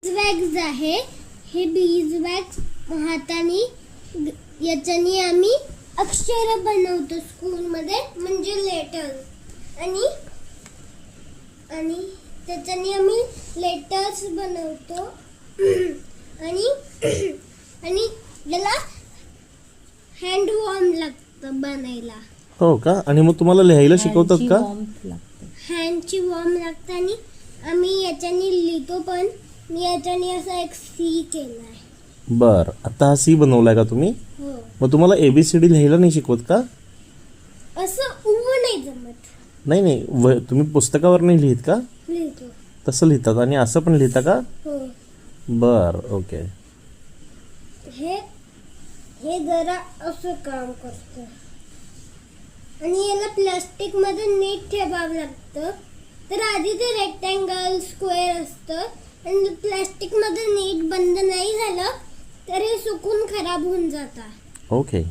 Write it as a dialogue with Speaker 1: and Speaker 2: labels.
Speaker 1: बीजवॅक्स आहे. हे बीजवॅक्स हाताने याच्याने आम्ही अक्षर बनवतो स्कूलमध्ये, म्हणजे लेटर्स. आणि त्याच्याने आम्ही लेटर्स बनवतो. आणि याला हँड वॉर्म लागतं बनायला.
Speaker 2: हो का? आणि मग तुम्हाला लिहायला शिकवतात का?
Speaker 1: हँडची वॉर्म लागतं. आणि आम्ही याच्याने लिहितो पण. मी याच्याने असा एक सी केलाय.
Speaker 2: बर, आता हा सी बनवलाय का तुम्ही?
Speaker 1: हो.
Speaker 2: मग तुम्हाला एबीसीडी लिहायला नाही शिकवत का?
Speaker 1: असं उभं नाही जमत.
Speaker 2: नाही, तुम्ही पुस्तकावर नाही लिहित का?
Speaker 1: लिहितो.
Speaker 2: तसं लिहितात आणि असं पण लिहिता का?
Speaker 1: हो.
Speaker 2: बर, ओके.
Speaker 1: हे जरा असं काम करतं. आणि याला प्लास्टिक मध्ये नीट ठेवावं लागतं. तर आधी ते रेक्टँगल स्क्वेअर असतं आणि प्लास्टिक मध्ये नीट बंद नाही झालं तर हे सुकून खराब होऊन जातात.
Speaker 2: ओके.